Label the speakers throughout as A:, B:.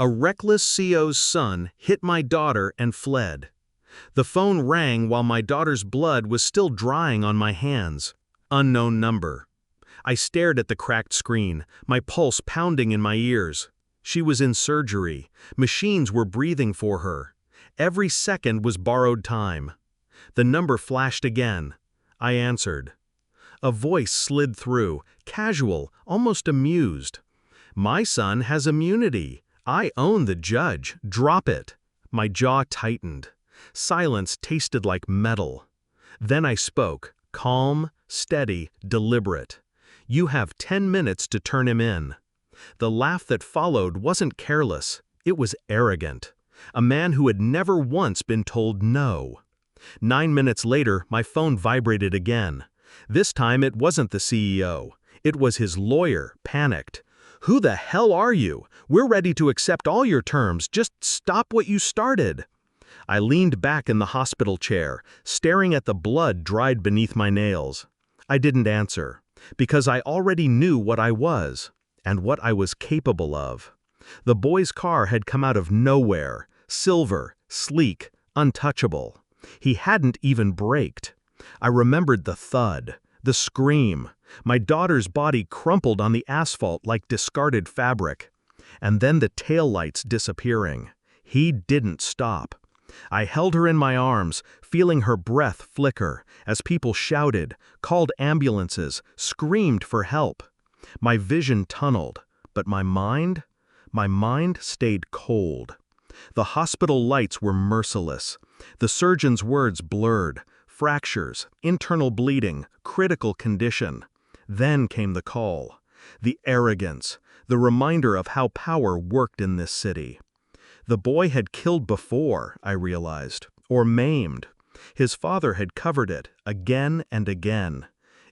A: A reckless CO's son hit my daughter and fled. The phone rang while my daughter's blood was still drying on my hands. Unknown number. I stared at the cracked screen, my pulse pounding in my ears. She was in surgery. Machines were breathing for her. Every second was borrowed time. The number flashed again. I answered. A voice slid through, casual, almost amused. "My son has immunity. I own the judge. Drop it." My jaw tightened. Silence tasted like metal. Then I spoke, calm, steady, deliberate. "You have 10 minutes to turn him in." The laugh that followed wasn't careless. It was arrogant. A man who had never once been told no. 9 minutes later, my phone vibrated again. This time it wasn't the CEO. It was his lawyer, panicked. "Who the hell are you? We're ready to accept all your terms. Just stop what you started." I leaned back in the hospital chair, staring at the blood dried beneath my nails. I didn't answer, because I already knew what I was, and what I was capable of. The boy's car had come out of nowhere, silver, sleek, untouchable. He hadn't even braked. I remembered the thud, the scream. My daughter's body crumpled on the asphalt like discarded fabric. And then the taillights disappearing. He didn't stop. I held her in my arms, feeling her breath flicker, as people shouted, called ambulances, screamed for help. My vision tunneled, but my mind stayed cold. The hospital lights were merciless. The surgeon's words blurred. Fractures, internal bleeding, critical condition. Then came the call. The arrogance, the reminder of how power worked in this city. The boy had killed before, I realized, or maimed. His father had covered it, again and again.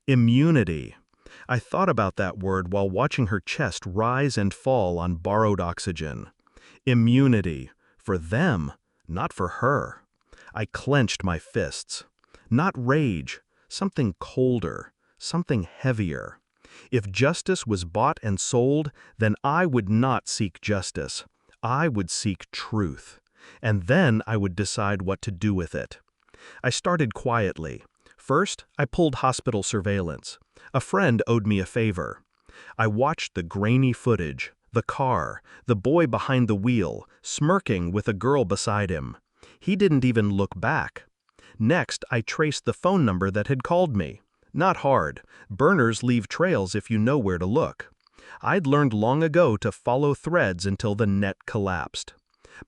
A: Immunity. I thought about that word while watching her chest rise and fall on borrowed oxygen. Immunity. For them, not for her. I clenched my fists. Not rage, something colder, something heavier. If justice was bought and sold, then I would not seek justice. I would seek truth. And then I would decide what to do with it. I started quietly. First, I pulled hospital surveillance. A friend owed me a favor. I watched the grainy footage, the car, the boy behind the wheel, smirking with a girl beside him. He didn't even look back. Next, I traced the phone number that had called me. Not hard. Burners leave trails if you know where to look. I'd learned long ago to follow threads until the net collapsed.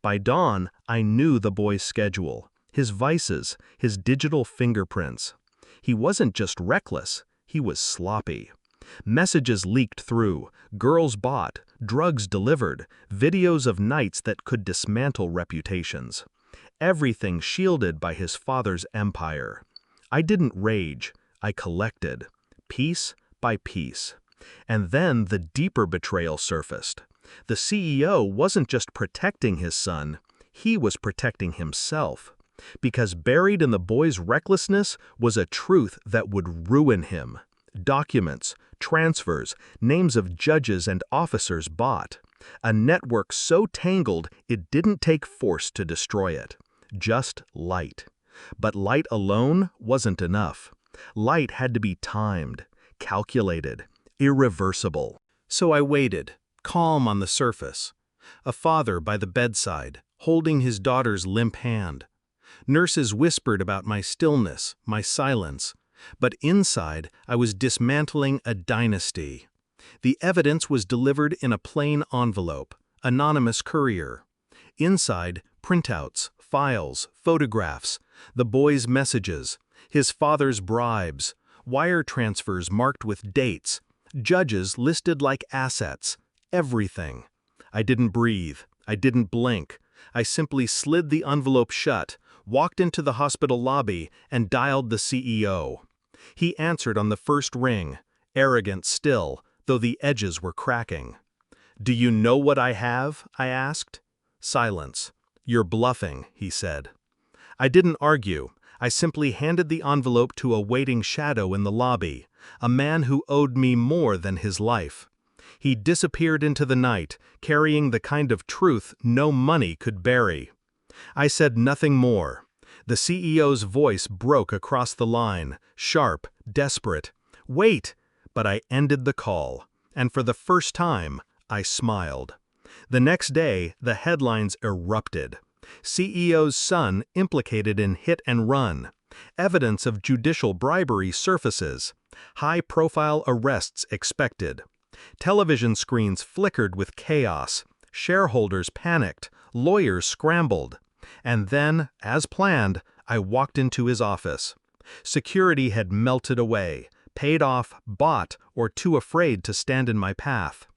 A: By dawn, I knew the boy's schedule, his vices, his digital fingerprints. He wasn't just reckless, he was sloppy. Messages leaked through, girls bought, drugs delivered, videos of nights that could dismantle reputations. Everything shielded by his father's empire. I didn't rage, I collected, piece by piece. And then the deeper betrayal surfaced. The CEO wasn't just protecting his son, he was protecting himself. Because buried in the boy's recklessness was a truth that would ruin him. Documents, transfers, names of judges and officers bought. A network so tangled it didn't take force to destroy it. Just light. But light alone wasn't enough. Light had to be timed, calculated, irreversible. So I waited, calm on the surface. A father by the bedside, holding his daughter's limp hand. Nurses whispered about my stillness, my silence. But inside, I was dismantling a dynasty. The evidence was delivered in a plain envelope, anonymous courier. Inside, printouts, files, photographs, the boy's messages, his father's bribes, wire transfers marked with dates, judges listed like assets, everything. I didn't breathe. I didn't blink. I simply slid the envelope shut, walked into the hospital lobby, and dialed the CEO. He answered on the first ring, arrogant still, though the edges were cracking. "Do you know what I have?" I asked. Silence. "You're bluffing," he said. I didn't argue. I simply handed the envelope to a waiting shadow in the lobby, a man who owed me more than his life. He disappeared into the night, carrying the kind of truth no money could bury. I said nothing more. The CEO's voice broke across the line, sharp, desperate. "Wait!" But I ended the call, and for the first time, I smiled. The next day, the headlines erupted. CEO's son implicated in hit and run. Evidence of judicial bribery surfaces. High-profile arrests expected. Television screens flickered with chaos. Shareholders panicked. Lawyers scrambled. And then, as planned, I walked into his office. Security had melted away, paid off, bought, or too afraid to stand in my path.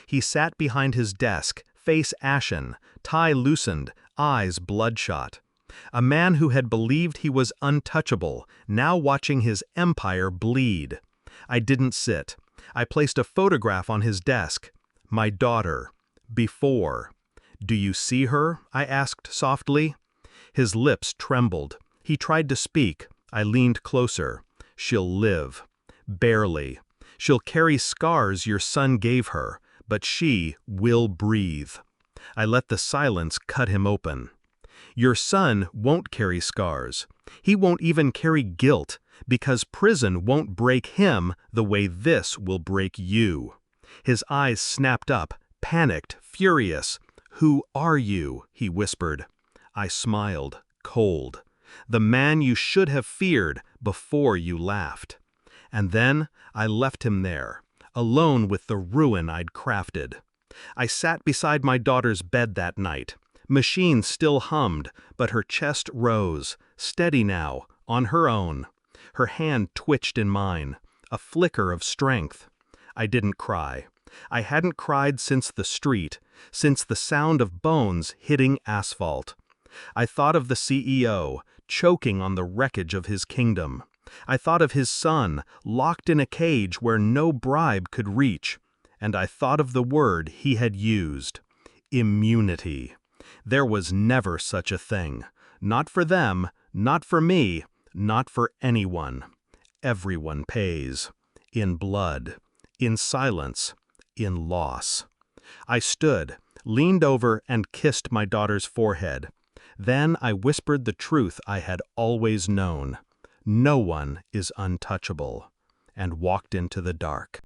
A: He sat behind his desk, face ashen, tie loosened, eyes bloodshot. A man who had believed he was untouchable, now watching his empire bleed. I didn't sit. I placed a photograph on his desk. My daughter. Before. "Do you see her?" I asked softly. His lips trembled. He tried to speak. I leaned closer. "She'll live. Barely. She'll carry scars your son gave her, but she will breathe." I let the silence cut him open. "Your son won't carry scars. He won't even carry guilt, because prison won't break him the way this will break you." His eyes snapped up, panicked, furious. "Who are you?" he whispered. I smiled, cold. "The man you should have feared before you laughed." And then I left him there, alone with the ruin I'd crafted. I sat beside my daughter's bed that night. Machine still hummed, but her chest rose, steady now, on her own. Her hand twitched in mine, a flicker of strength. I didn't cry. I hadn't cried since the street, since the sound of bones hitting asphalt. I thought of the CEO, choking on the wreckage of his kingdom. I thought of his son, locked in a cage where no bribe could reach. And I thought of the word he had used. Immunity. There was never such a thing. Not for them, not for me, not for anyone. Everyone pays. In blood. In silence. In loss. I stood, leaned over and kissed my daughter's forehead. Then I whispered the truth I had always known. No one is untouchable. And walked into the dark.